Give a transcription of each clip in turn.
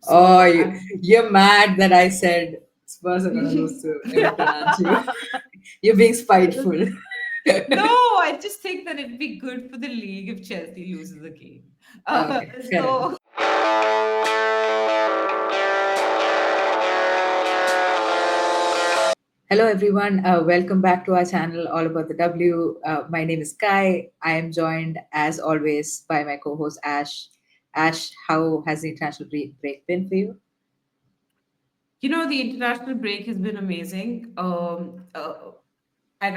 Oh, So I'm you're mad that I said Spurs are gonna lose to Everton, aren't you? You're being spiteful. no, I just think that it'd be good for the league if Chelsea loses the game. Uh, Okay, fair enough. so Hello, everyone. Welcome back to our channel, All About the W. My name is Kai. I am joined, as always, by my co-host Ash. Ash, how has the international break been for you? the international break has been amazing. And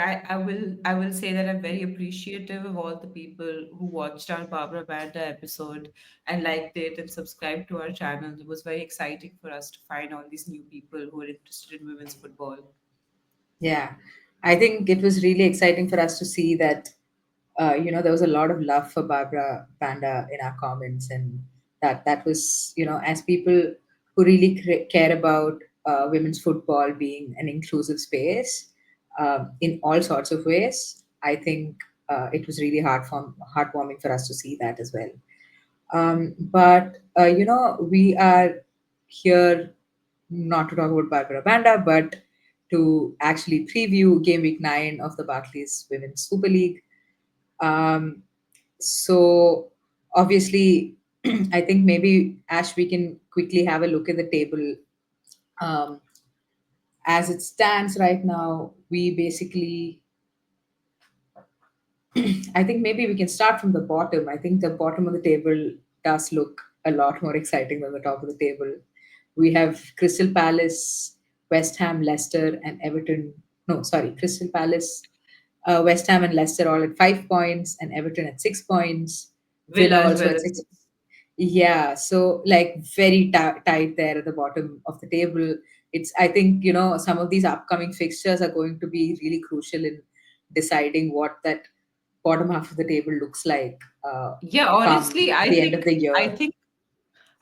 I will say that I'm very appreciative of all the people who watched our Barbara Banda episode and liked it and subscribed to our channel. It was very exciting for us to find all these new people who are interested in women's football. Yeah, I think it was really exciting for us to see that there was a lot of love for Barbara Panda in our comments, and that was, as people who really care about women's football being an inclusive space in all sorts of ways. I think it was really heartwarming for us to see that as well. But we are here not to talk about Barbara Banda, but to actually preview Game Week 9 of the Barclays Women's Super League. Um, so obviously, I think maybe Ash, we can quickly have a look at the table. Um, as it stands right now, we basically, I think maybe we can start from the bottom. I think the bottom of the table does look a lot more exciting than the top of the table. We have Crystal Palace, West Ham, Leicester, and Everton. No, sorry, Crystal Palace, West Ham, and Leicester all at 5 points, and Everton at 6 points. Villa Villa as also well at as 6. Yeah, so like very tight there at the bottom of the table. It's I think some of these upcoming fixtures are going to be really crucial in deciding what that bottom half of the table looks like yeah. come Honestly, the end of the I year. think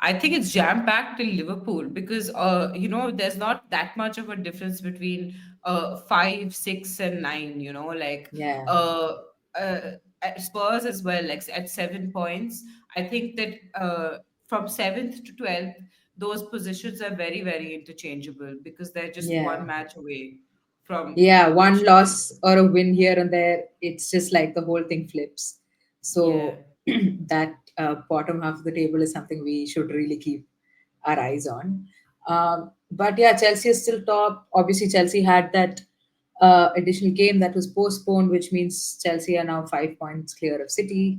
I think it's jam packed till Liverpool because there's not that much of a difference between 5, 6, and 9. Yeah, Uh, at Spurs as well, like at 7 points. I think that from 7th to 12th, those positions are very very interchangeable because they're just one yeah, match away from yeah. One finishing. loss or a win here and there, it's just like the whole thing flips. Yeah. So that bottom half of the table is something we should really keep our eyes on. But yeah, Chelsea is still top. Obviously, Chelsea had that additional game that was postponed, which means Chelsea are now 5 points clear of City.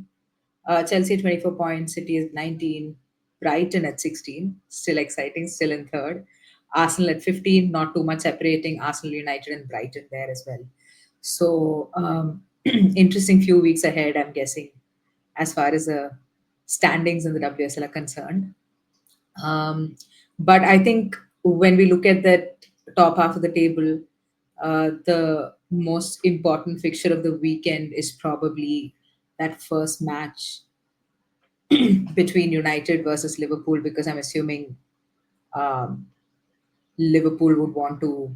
Chelsea 24 points, City is 19, Brighton at 16, still exciting, still in third. Arsenal at 15, not too much separating Arsenal, United, and Brighton there as well. So, interesting few weeks ahead, I'm guessing, as far as the standings in the WSL are concerned. Um, but I think when we look at that top half of the table, the most important fixture of the weekend is probably that first match between United versus Liverpool, because I'm assuming um, Liverpool would want to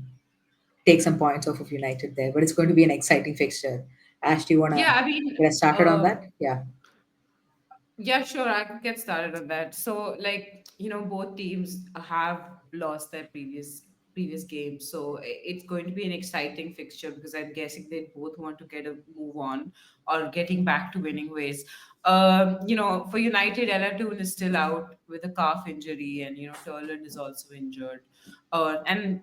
take some points off of United there. But it's going to be an exciting fixture. Ash, do you want Yeah, to I mean, get us started on that? Yeah. yeah, sure. I could get started on that. So, both teams have lost their previous games, so it's going to be an exciting fixture because I'm guessing they both want to get a move on or getting back to winning ways. For United, Ellatoone is still out with a calf injury, and Turland is also injured. And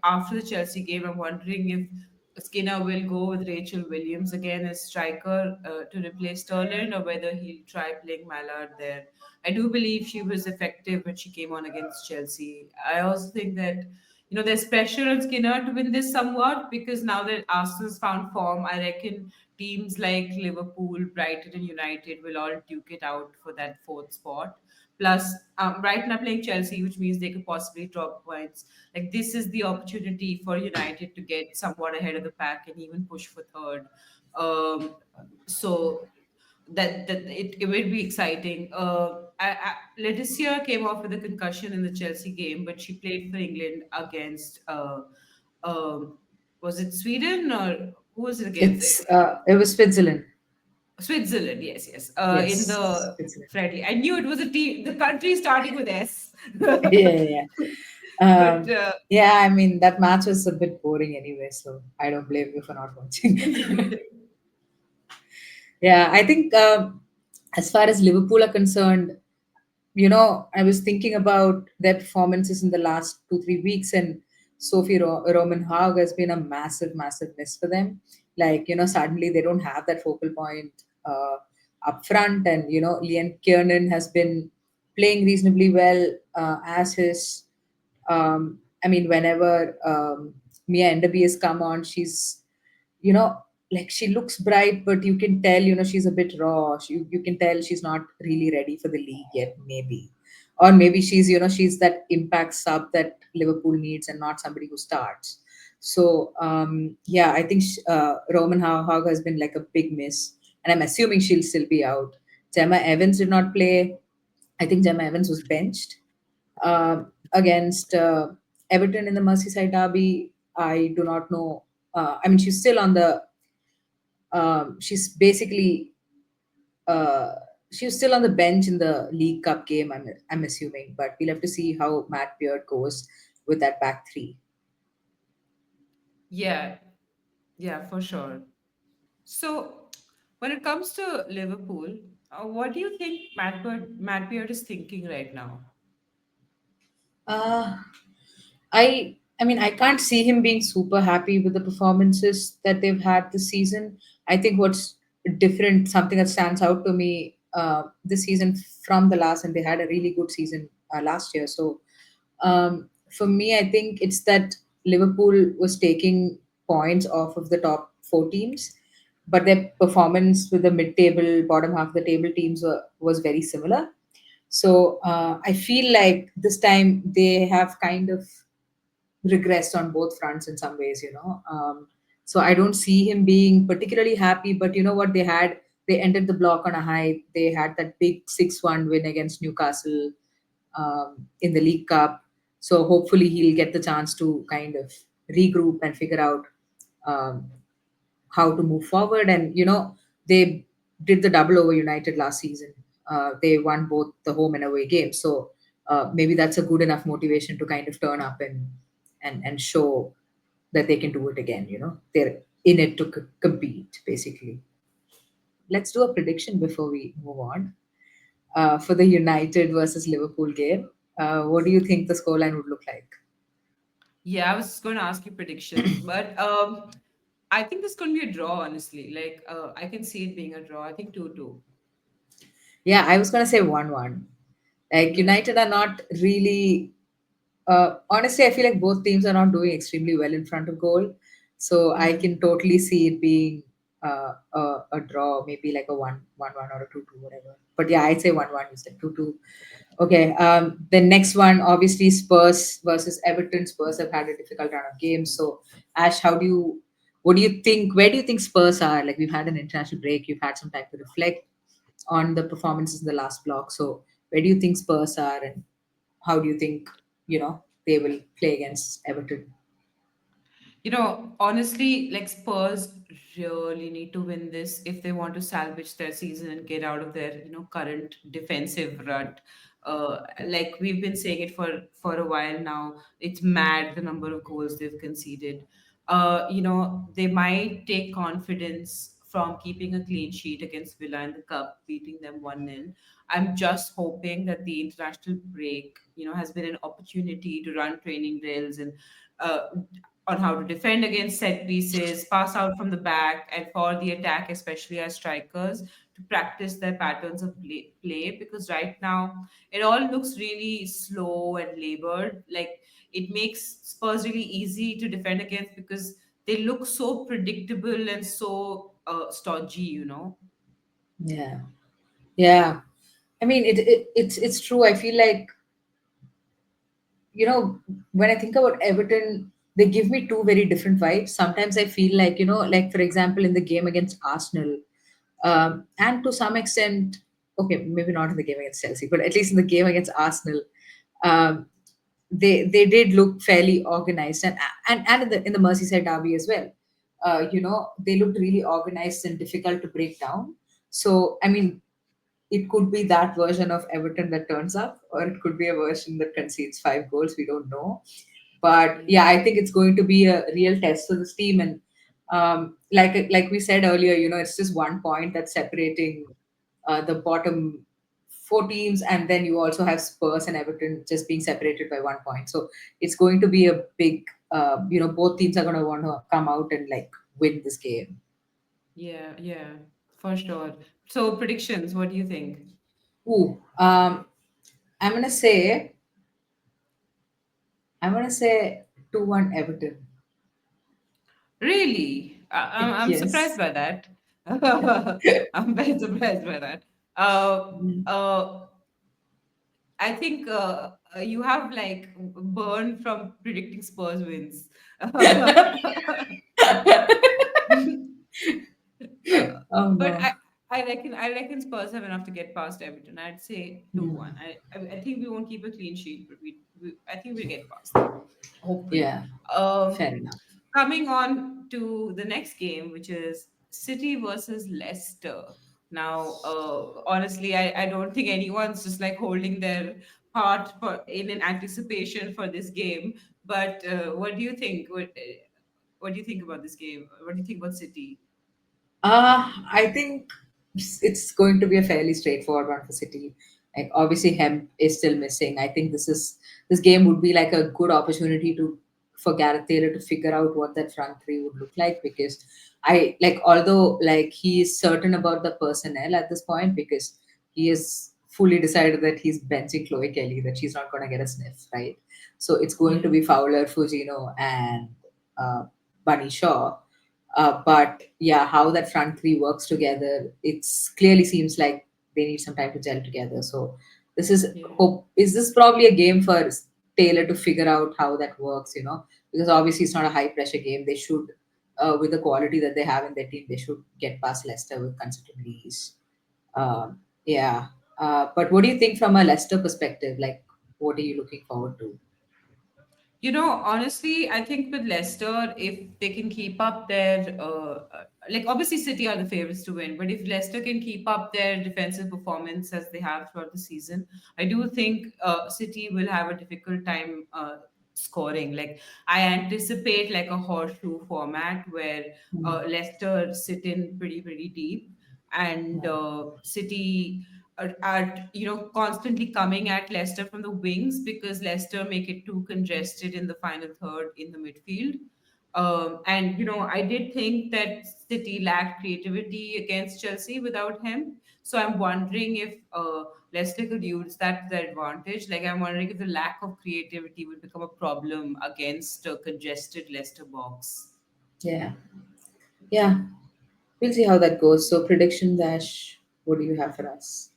after the Chelsea game, I'm wondering if Skinner will go with Rachel Williams again as striker to replace Sterling, or whether he'll try playing Mallard there. I do believe she was effective when she came on against Chelsea. I also think that there's pressure on Skinner to win this somewhat because now that Arsenal's found form, I reckon teams like Liverpool, Brighton, and United will all duke it out for that fourth spot. Plus, Brighton are playing Chelsea, which means they could possibly drop points. Like this is the opportunity for United to get somewhat ahead of the pack and even push for third. So that it will be exciting. Leticia came off with a concussion in the Chelsea game, but she played for England against um, was it Sweden or who was it against? It was Switzerland. Switzerland, yes, yes. In Yes, the Switzerland. friendly, I knew it was a team, the country starting with S. Yeah, yeah, yeah. But Yeah, I mean, that match was a bit boring anyway, so I don't blame you for not watching. Yeah, I think as far as Liverpool are concerned, I was thinking about their performances in the last 2, 3 weeks, and Roman Haug has been a massive, massive miss for them. Like, suddenly they don't have that focal point up front, and Liam Kiernan has been playing reasonably well as his. I mean, whenever Mia Enderby has come on, she's you know like she looks bright, but you can tell she's a bit raw. You can tell she's not really ready for the league yet, maybe. Or maybe she's that impact sub that Liverpool needs and not somebody who starts. So yeah, I think Roman Haug has been like a big miss, and I'm assuming she'll still be out. Gemma Evans did not play. I think Gemma Evans was benched against Everton in the Merseyside derby. I do not know. I mean, she's still on the. She's basically. Uh, she was still on the bench in the League Cup game. I'm assuming, but we'll have to see how Matt Beard goes with that back three. yeah, yeah, for sure. So, when it comes to Liverpool, what do you think Matt Beard is thinking right now? Uh, I mean, I can't see him being super happy with the performances that they've had this season. I think what's different, something that stands out to me this season from the last, and they had a really good season last year. So for me, I think it's that Liverpool was taking points off of the top four teams, but their performance with the mid-table, bottom half of the table teams was very similar. So I feel like this time they have kind of regressed on both fronts in some ways. So I don't see him being particularly happy, but you know what they ended the block on a high. They had that big 6-1 win against Newcastle in the League Cup. So hopefully he'll get the chance to kind of regroup and figure out um, how to move forward. And they did the double over United last season. They won both the home and away games. So maybe that's a good enough motivation to kind of turn up and show that they can do it again. They're in it to compete, basically. Let's do a prediction before we move on for the United versus Liverpool game. What do you think the scoreline would look like? Yeah, I was just going to ask you predictions, but I think this could be a draw, honestly. Like, I can see it being a draw. I think 2-2. Yeah, I was going to say 1-1. Like, Yeah. United are not really. Honestly, I feel like both teams are not doing extremely well in front of goal. So I Mhm. can totally see it being a draw, maybe like a 1-1 or a 2-2, whatever. But yeah, I'd say 1-1. You said 2-2. Okay. The next one, obviously, Spurs versus Everton. Spurs have had a difficult run of games. So, Ash, what do you think? Where do you think Spurs are? Like, we've had an international break. You've had some time to reflect on the performances in the last block. So, where do you think Spurs are, and how do you think they will play against Everton? Honestly, like Spurs really need to win this if they want to salvage their season and get out of their, current defensive rut. Like we've been saying it for a while now. It's mad the number of goals they've conceded. They might take confidence from keeping a clean sheet against Villa in the cup, beating them 1-0. I'm just hoping that the international break, has been an opportunity to run training drills and uh, on how to defend against set pieces, pass out from the back, and for the attack, especially as strikers, to practice their patterns of play. Because right now, it all looks really slow and labored. Like it makes Spurs really easy to defend against because they look so predictable and so stodgy. Yeah, yeah. I mean, it's true. I feel like when I think about Everton, they give me two very different vibes. Sometimes I feel like like for example, in the game against Arsenal, and to some extent, okay, maybe not in the game against Chelsea, but at least in the game against Arsenal, um, they did look fairly organized, and in the Merseyside derby as well. They looked really organized and difficult to break down. So, I mean, it could be that version of Everton that turns up, or it could be a version that concedes 5 goals. We don't know. But Yeah. yeah, I think it's going to be a real test for this team. And like we said earlier, it's just 1 point that's separating the bottom four teams, and then you also have Spurs and Everton just being separated by 1 point. So it's going to be a big, both teams are going to want to come out and like win this game. Yeah, yeah, for sure. So predictions, what do you think? Ooh, I'm gonna say I'm gonna say 2-1 Everton. Really? I'm surprised Yes. by that. I'm very surprised by that. Mm. Uh, I think you have like burned from predicting Spurs wins. Oh But no. I reckon Spurs have enough to get past Everton. I'd say 2-1. Mm. I think we won't keep a clean sheet, but I think we'll get past them. Hopefully. Yeah, fair Um, enough. Coming on to the next game, which is City versus Leicester. Now, honestly, I don't think anyone's just like holding their heart for in an anticipation for this game. But what do you think? What do you think about this game? What do you think about City? I think it's going to be a fairly straightforward one for City. Like obviously, Hemp is still missing. I think this game would be like a good opportunity to for Gareth Taylor to figure out what that front three would look like, because I like, although like he is certain about the personnel at this point, because he is fully decided that he's benching Chloe Kelly, that she's not going to get a sniff, right? So it's going to Yeah. be Fowler, Fujino, and uh, Bunny Shaw. But yeah, how that front three works together, it's clearly seems like they need some time to gel together. So Yeah. is this probably a game for Taylor to figure out how that works, because obviously it's not a high pressure game. They should, with the quality that they have in their team, they should get past Leicester with considerable ease. Yeah. But what do you think from a Leicester perspective? Like, what are you looking forward to? Honestly, I think with Leicester, if they can keep up their like obviously City are the favorites to win, but if Leicester can keep up their defensive performance as they have throughout the season, I do think City will have a difficult time scoring. Like I anticipate like a horseshoe format where Hmm. Leicester sit in pretty deep, and Yeah. City are constantly coming at Leicester from the wings because Leicester make it too congested in the final third in the midfield. And I did think that City lacked creativity against Chelsea without him. So I'm wondering if Leicester could use that to their advantage. Like I'm wondering if the lack of creativity will become a problem against a congested Leicester box. Yeah. Yeah. We'll see how that goes. So, prediction dash, what do you have for us?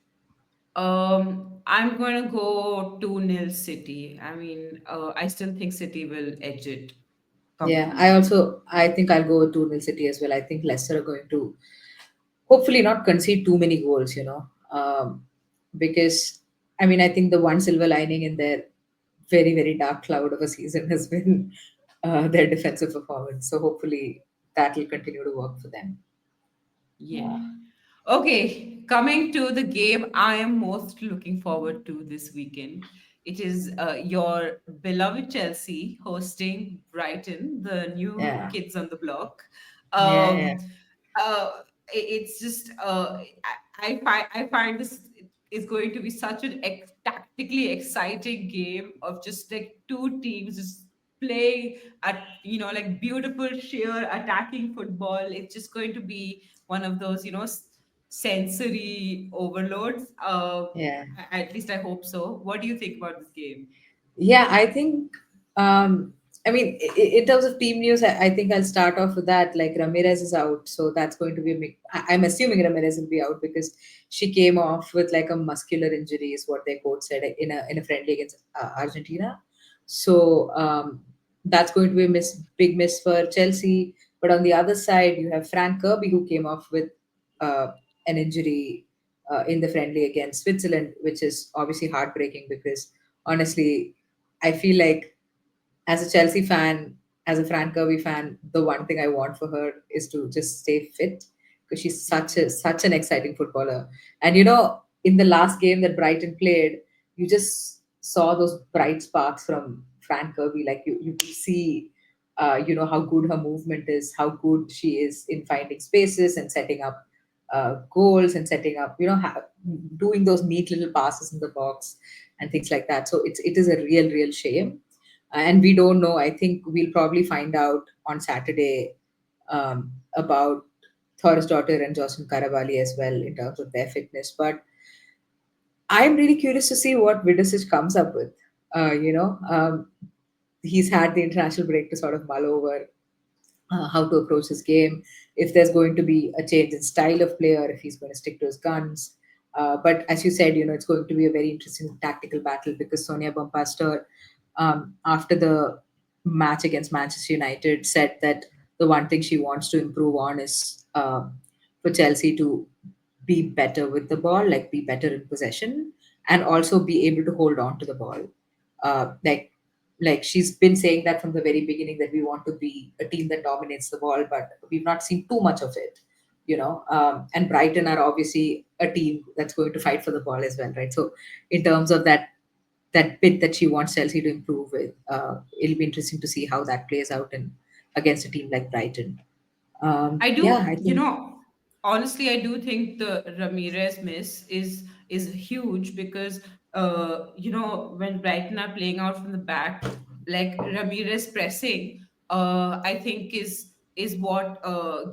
I'm going to go 2-0 City. I mean, I still think City will edge it Yeah, comfortably. I think I'll go with 2-0 City as well. I think Leicester are going to hopefully not concede too many goals, because I mean, I think the one silver lining in their very, very dark cloud of a season has been their defensive performance. So, hopefully, that will continue to work for them. Yeah. Yeah. Okay, coming to the game I am most looking forward to this weekend. It is your beloved Chelsea hosting Brighton, the new Yeah. kids on the block. Yeah. Yeah. Um, it's just I find this is going to be such an tactically exciting game of just like two teams just playing at like beautiful sheer attacking football. It's just going to be one of those sensory overloads. Yeah. At least I hope so. What do you think about this game? Yeah, I think, I mean, in terms of team news, I think I'll start off with that. Like, Ramirez is out, so that's going to be I'm assuming Ramirez will be out because she came off with like a muscular injury, is what their coach said in a friendly against Argentina. So, that's going to be a big miss for Chelsea. But on the other side, you have Frank Kirby, who came off with uh, an injury in the friendly against Switzerland, which is obviously heartbreaking because honestly, I feel like as a Chelsea fan, as a Fran Kirby fan, the one thing I want for her is to just stay fit because she's such an exciting footballer. And you know, in the last game that Brighton played, you just saw those bright sparks from Fran Kirby. Like you could see, you know, how good her movement is, how good she is in finding spaces and setting up goals and setting up, you know, doing those neat little passes in the box and things like that. So it is a real shame, and we don't know. I think we'll probably find out on Saturday about Thor's daughter and Jocelyn Karabali as well in terms of their fitness. But I'm really curious to see what Vidicic comes up with. He's had the international break to sort of mull over how to approach his game, if there's going to be a change in style of play, or if he's going to stick to his guns. But as you said, you know, it's going to be a very interesting tactical battle because Sonia Bompastor, after the match against Manchester United, said that the one thing she wants to improve on is for Chelsea to be better with the ball, like be better in possession, and also be able to hold on to the ball. Uh, like she's been saying that from the very beginning that we want to be a team that dominates the ball, but we've not seen too much of it, you know. And Brighton are obviously a team that's going to fight for the ball as well, right? So in terms of that bit that she wants Chelsea to improve with, it'll be interesting to see how that plays out in against a team like Brighton. I Yeah, do, I think. honestly, I do think the Ramirez miss is huge because when Brighton are playing out from the back, like Ramirez pressing, I think is what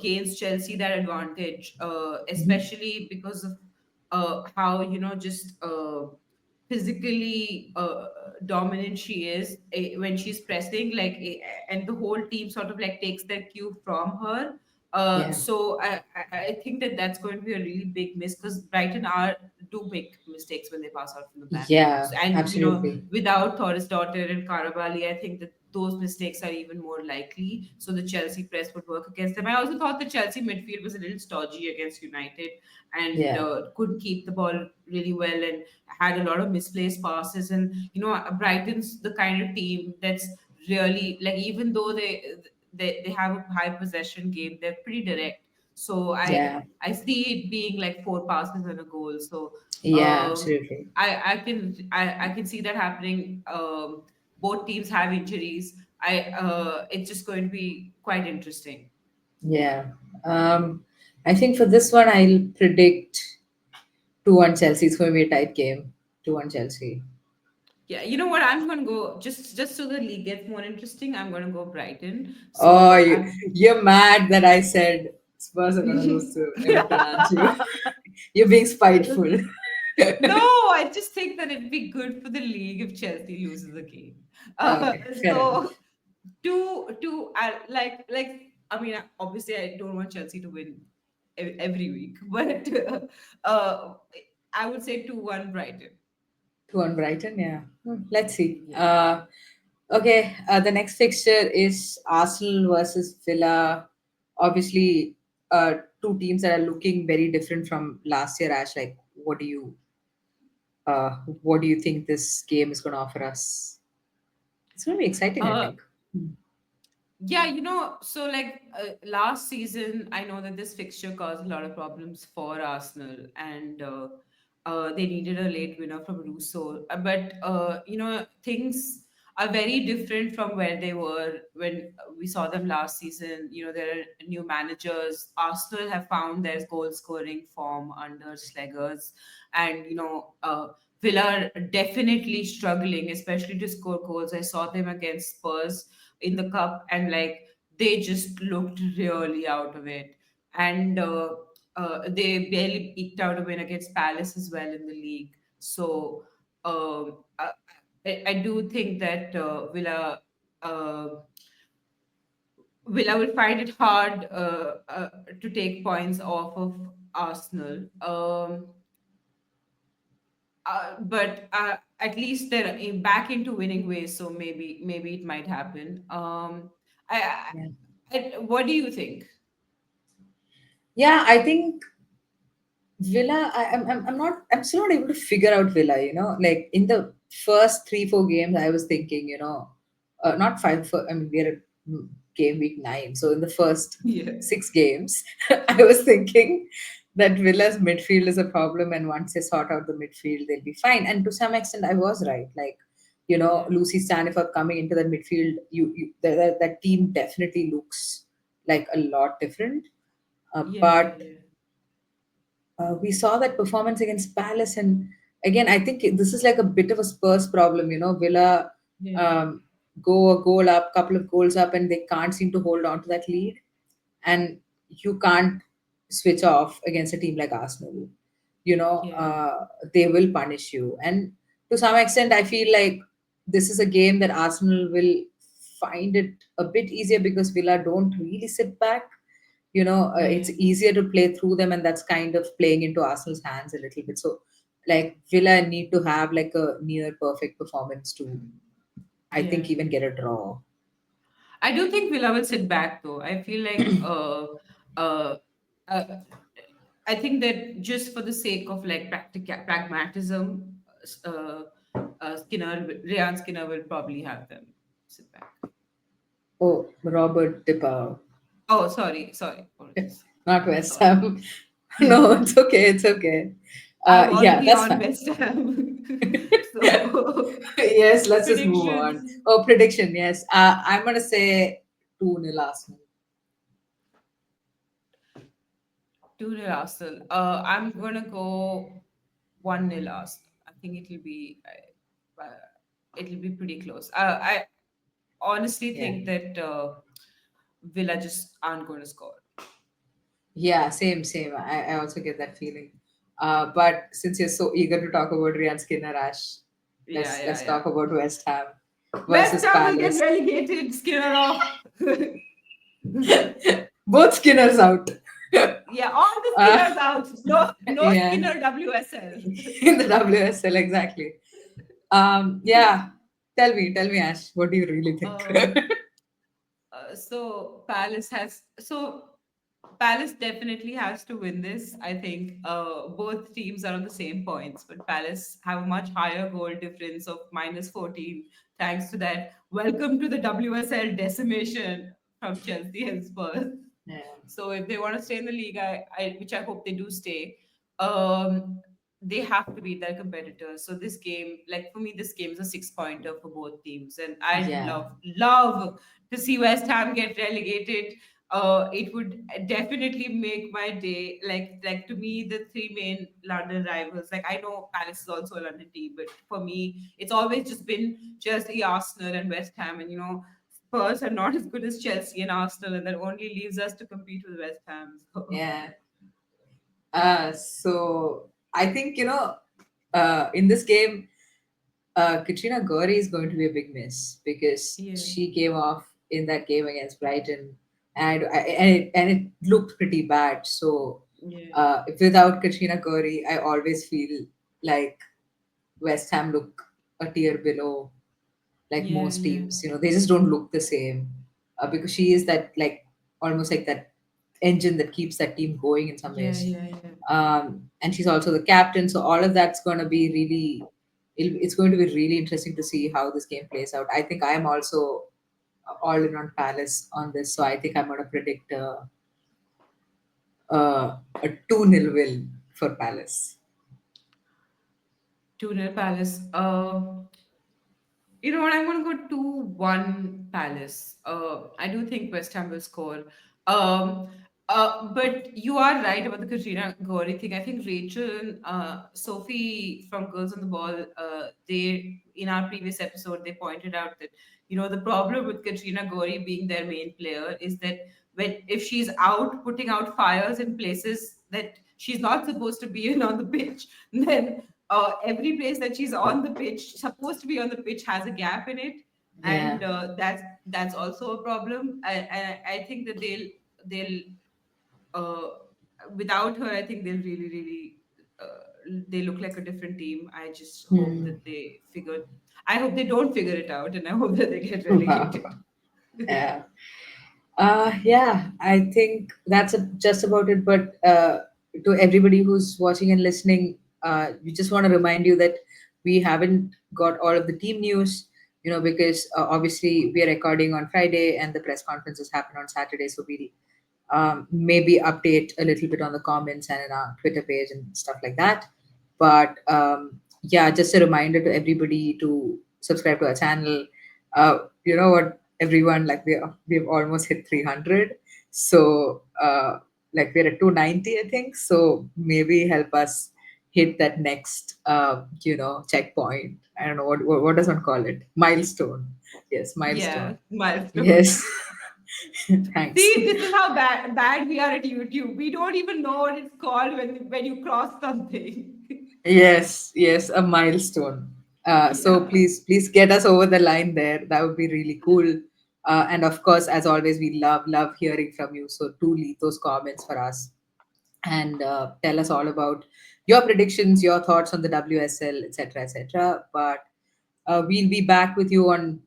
gains Chelsea that advantage, Mhm. especially because of how just physically dominant she is when she's pressing, and the whole team sort of like takes their cue from her. Yeah, So I think that that's going to be a really big miss because Brighton are do make mistakes when they pass out from the back. yeah, So, and absolutely. without Torres daughter and Karabali, I think that those mistakes are even more likely. So the Chelsea press would work against them. I also thought the Chelsea midfield was a little stodgy against United and Yeah, couldn't keep the ball really well and had a lot of misplaced passes. And Brighton's the kind of team that's really like, even though they have a high possession game, they're pretty direct. So yeah, I see it being like four passes and a goal. So yeah, um, absolutely. I can see that happening. Both teams have injuries. I It's just going to be quite interesting. Yeah. Um, I think for this one, I'll predict 2-1 Chelsea. It's going to be a tight game. 2-1 Chelsea. Yeah, you know what? I'm gonna go just so the league gets more interesting. I'm gonna go Brighton. Oh, So you're mad that I said Spurs are going to lose to Everton, aren't you? You're being spiteful. No, I just think that it'd be good for the league if Chelsea loses a game. Okay, fair enough. So I mean, obviously I don't want Chelsea to win every week, but uh, I would say 2-1 Brighton. 2-1 Brighton, yeah. Let's see. Yeah. Okay, the next fixture is Arsenal versus Villa. Obviously, two teams that are looking very different from last year. Ash, like, what do you think this game is going to offer us? It's going to be exciting, I Uh, think. Hmm. Yeah, so like last season, I know that this fixture caused a lot of problems for Arsenal, and they needed a late winner from Russo. But things are very different from where they were when we saw them last season. There are new managers. Arsenal have found their goal scoring form under Sleggers, and Villa are definitely struggling, especially to score goals. I saw them against Spurs in the cup, and like they just looked really out of it. And they barely eked out a win against Palace as well in the league. So I do think that uh, Villa will find it hard to take points off of Arsenal. But at least they're back into winning ways, so maybe it might happen. I, Yeah. what do you think? Yeah, I think Villa. I'm still not able to figure out Villa. You know, in the first 3-4 games, I was thinking, not five. I mean, game week 9. So in the first Yeah. 6 games, I was thinking that Villa's midfield is a problem, and once they sort out the midfield, they'll be fine. And to some extent, I was right. Like, Yeah. Lucy Stanifer coming into that midfield, that team definitely looks like a lot different. Yeah. Yeah. But Yeah. we saw that performance against Palace, and again, I think this is like a bit of a Spurs problem. Villa Yeah. um, go a goal up, couple of goals up, and they can't seem to hold on to that lead, and you can't switch off against a team like Arsenal. Yeah. They will punish you, and to some extent, I feel like this is a game that Arsenal will find it a bit easier because Villa don't really sit back. It's Yeah. easier to play through them, and that's kind of playing into Arsenal's hands a little bit. So, like, Villa need to have like a near perfect performance to, I think, Yeah. even get a draw. I do think Villa will sit back though. I feel like uh, uh I think that just for the sake of like pragmatism, uh, Rayan Skinner will probably have them sit back. Oh, Robert Dipper, Oh, sorry, apologies. not West Sorry. Ham. No, it's okay. It's okay. I'm Yeah, already that's on fine. West Ham. So Yes, let's just move on. predictions. Oh, prediction. Yes, I'm gonna say 2-0 Arsenal. 2-0 Arsenal. I'm gonna go 1-0 Arsenal. I think it'll be pretty close. I honestly Yeah. think that Villa just aren't going to score. Yeah, same. I also get that feeling. But since you're so eager to talk about Ryan Skinner, Ash, Yeah, let's yeah, yeah. talk about West Ham West versus Ham will get Palace. relegated. Skinner off. Both Skinners out. Yeah, all the uh, Skinners out. No, no yeah, Skinner WSL. in the WSL exactly. Yeah. Tell me, Ash, what do you really think? um, so Palace definitely has to win this. I think both teams are on the same points, but Palace have a much higher goal difference of -14. Thanks to that, welcome to the WSL decimation from Chelsea and Spurs. Yeah, So if they want to stay in the league, which I hope they do stay, they have to beat their competitors. So this game, like for me, this game is a 6 pointer for both teams, and I'd yeah, love to see West Ham get relegated. It would definitely make my day. Like to me, the three main London rivals. Like I know Palace is also a London team, but for me, it's always just been Chelsea, Arsenal, and West Ham. And Spurs are not as good as Chelsea and Arsenal, and that only leaves us to compete with West Ham. So yeah. So I think in this game, Katrina Gorey is going to be a big miss because yeah, she came off in that game against Brighton, and it looked pretty bad. So yeah, without Katrina Gorey, I always feel like West Ham look a tier below like yeah, most yeah, teams. They just don't look the same because she is that like almost like that engine that keeps that team going in some yeah, ways. yeah, yeah. And she's also the captain, so all of that's going to be really. It's going to be really interesting to see how this game plays out. I think I'm also all in on Palace on this, so I think I'm going to predict a 2-0 win for Palace. 2-0 Palace. You know what? I'm going to go 2-1 Palace. I do think West Ham will score. Um, but you are right about the Katrina Gauri thing. I think Rachel and Sophie from Girls on the Ball, they in our previous episode they pointed out that the problem with Katrina Gauri being their main player is that if she's out putting out fires in places that she's not supposed to be in on the pitch, then every place that she's on the pitch, supposed to be on the pitch, has a gap in it, Yeah. and that's also a problem. I think that they'll uh, without her, I think they'll really they look like a different team. I just hope Hmm. that they figure. I hope they don't figure it out, and I hope that they get Wow. relegated. Yeah. Yeah, I think that's just about it. But to everybody who's watching and listening, we just want to remind you that we haven't got all of the team news. because obviously we are recording on Friday and the press conferences happen on Saturday, so we'll maybe update a little bit on the comments and in our Twitter page and stuff like that. But yeah, just a reminder to everybody to subscribe to our channel. You know what, everyone, like we've almost hit 300, so like we're at 290, I think. So maybe help us hit that next checkpoint. I don't know what does one call it, milestone. Yes, Yeah, milestone. milestone. Yes. Thanks. See, this is how bad we are at YouTube. We don't even know what it's called when you cross something. Yes, yes, a milestone. So Yeah. please get us over the line there. That would be really cool. And of course, as always, we love hearing from you. So do leave those comments for us and tell us all about your predictions, your thoughts on the WSL, etc., etc. But we'll be back with you on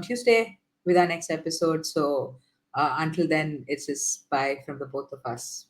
Tuesday with our next episode. So until then, it's just bye from the both of us.